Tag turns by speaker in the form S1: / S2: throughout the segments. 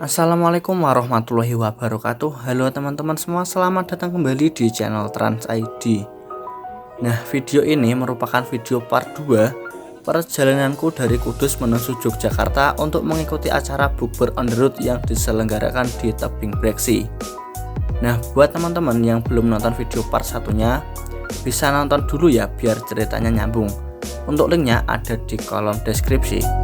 S1: Assalamualaikum warahmatullahi wabarakatuh. Halo teman-teman semua, selamat datang kembali di channel Trans ID. Nah, video ini merupakan video part 2 perjalananku dari Kudus menuju Yogyakarta untuk mengikuti acara bukber on the road yang diselenggarakan di tebing Breksi. Nah, buat teman-teman yang belum nonton video part satunya, bisa nonton dulu ya biar ceritanya nyambung. Untuk linknya ada di kolom deskripsi.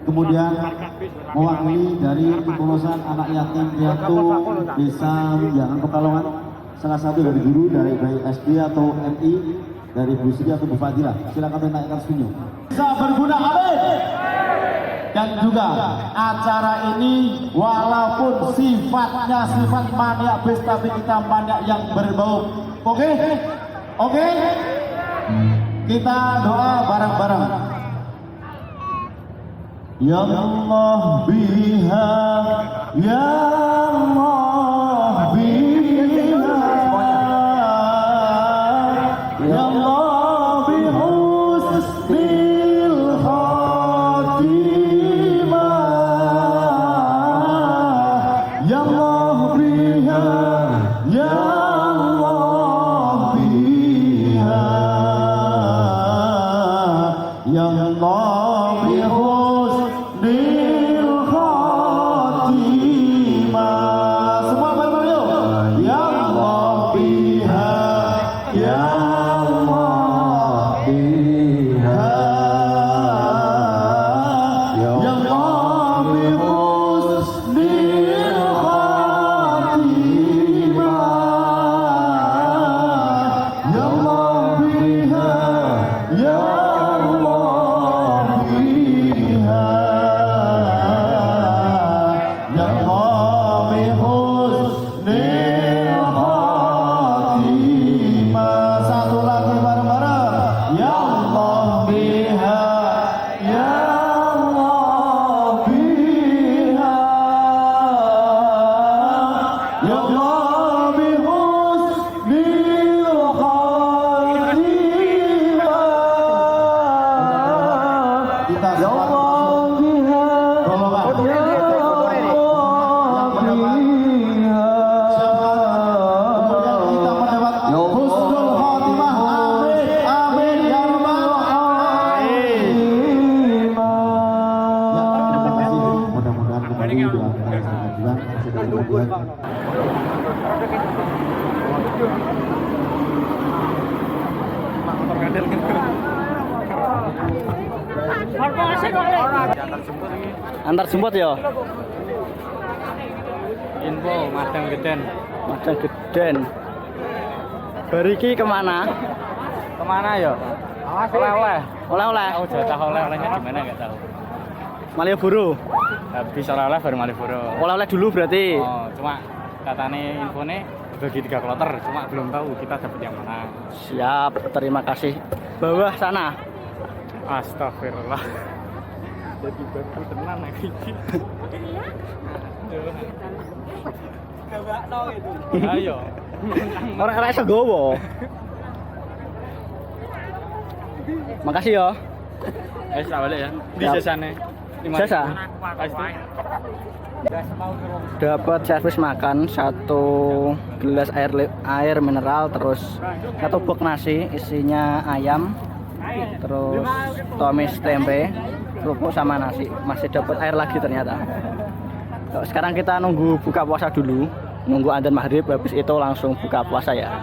S2: Kemudian mewakili dari Kepolosan Anak Yatim Piatu Desa Menjangan Pekalongan, salah satu dari guru dari baik SD atau MI dari Bu Sri atau Bu Fadilah, silakan menaikkan senyum. Bisa berguna, amin. Dan juga acara ini walaupun sifatnya sifat maniak bis, tapi kita maniak yang berbau. Oke? Kita doa bareng-bareng. Ya Allah biha, ya Allah biha, ya Allah bihusnil khatimah, ya Allah biha. ya Allah biha ya Allah bi husnil khatimah. Semua bareng yuk. Ya Allah biha ya Allah biha ya Allah bi husnil khatimah. Ya Allah biha ya Allah biha ya Allah bi husnil khatimah. Satu lagi bareng-bareng. Ya Allah biha ya Allah biha ya Allah bi husnil khatimah. Kita ya Allah biha ya Allah biha. Kemudian kita mendapat husnul khatimah. Amin amin ya rabbal alamin. Ya, terima kasih. Mudah-mudahan kita di antara kemajuan masih ada kemajuan.
S1: Antar jemput ya.
S3: Info Madang Geden.
S1: Madang Geden. Bariki kemana?
S3: Kemana ya? Oleh-oleh.
S1: Oleh-oleh.
S3: Tahu jatah oleh-olehnya di mana nggak tahu.
S1: Malioboro.
S3: Habis oleh-oleh baru Malioboro.
S1: Oleh-oleh dulu berarti.
S3: Oh, cuma katanya infonya bagi 3 kloter, cuma belum tahu kita dapat yang mana.
S1: Siap, terima kasih. Bawah sana.
S3: Astagfirullah. Jadi baru tenan lagi. Ayo.
S1: Orang iso gowo. Makasih ya.
S3: Tak balik ya. Di
S1: Siap.
S3: sesane.
S1: Sesa.
S3: Pasti.
S1: Dapat servis makan 1 gelas air mineral, terus 1 box nasi isinya ayam, terus tumis tempe, kerupuk sama nasi. Masih dapat air lagi ternyata. Sekarang kita nunggu buka puasa dulu, nunggu adzan maghrib, habis itu langsung buka puasa ya.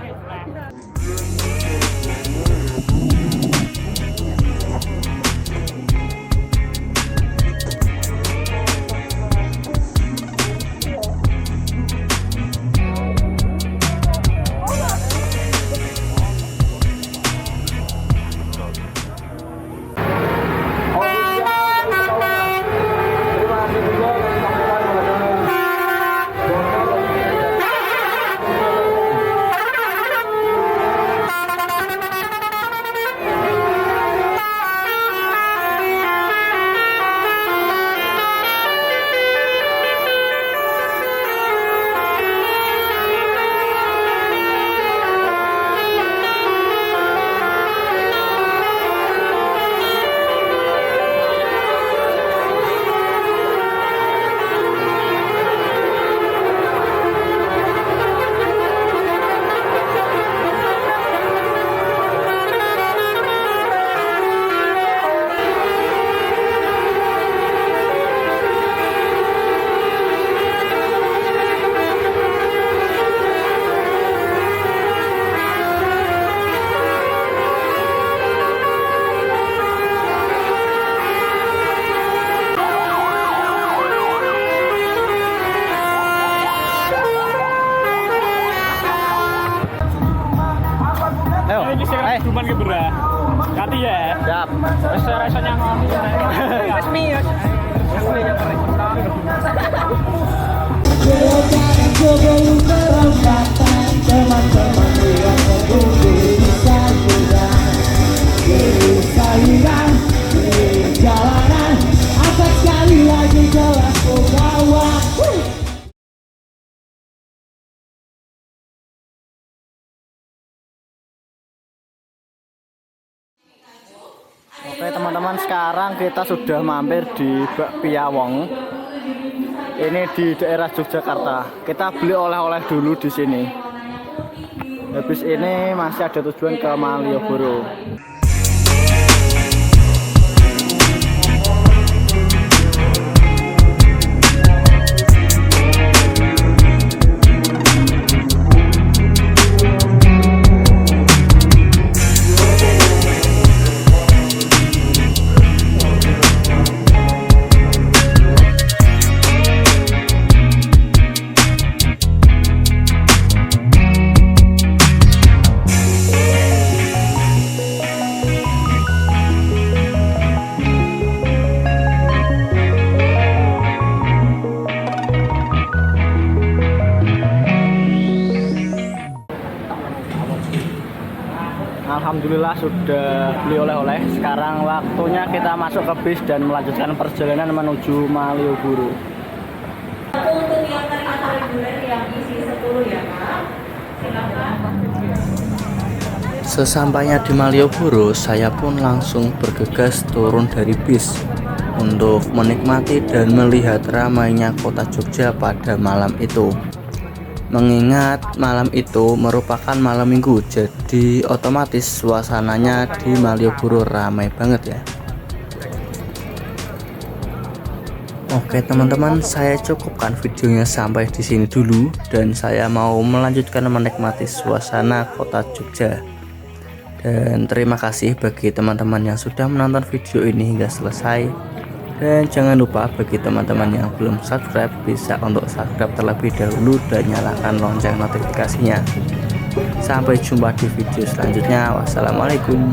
S3: Cuman ke berah. Kati ya.
S1: Siap.
S3: Rasanya ngomong. Resmi ya. Resmi ya.
S2: Teman-teman yang menunggu di sambutan, di saingan, di jalanan, asal sekali lagi jelas bawa.
S1: Oke teman-teman, sekarang kita sudah mampir di Bakpia Wong. Ini di daerah Yogyakarta. Kita beli oleh-oleh dulu di sini. Habis ini masih ada tujuan ke Malioboro. Alhamdulillah sudah beli oleh-oleh. Sekarang waktunya kita masuk ke bis dan melanjutkan perjalanan menuju Malioboro.
S4: Untuk yang tarif reguler yang isi 10 ya Pak, silakan.
S1: Sesampainya di Malioboro, saya pun langsung bergegas turun dari bis untuk menikmati dan melihat ramainya kota Jogja pada malam itu. Mengingat malam itu merupakan malam minggu, jadi otomatis suasananya di Malioboro ramai banget ya. Oke teman-teman, saya cukupkan videonya sampai di sini dulu dan saya mau melanjutkan menikmati suasana kota Jogja. Dan terima kasih bagi teman-teman yang sudah menonton video ini hingga selesai. Dan jangan lupa bagi teman-teman yang belum subscribe, bisa untuk subscribe terlebih dahulu dan nyalakan lonceng notifikasinya. Sampai jumpa di video selanjutnya. Wassalamualaikum.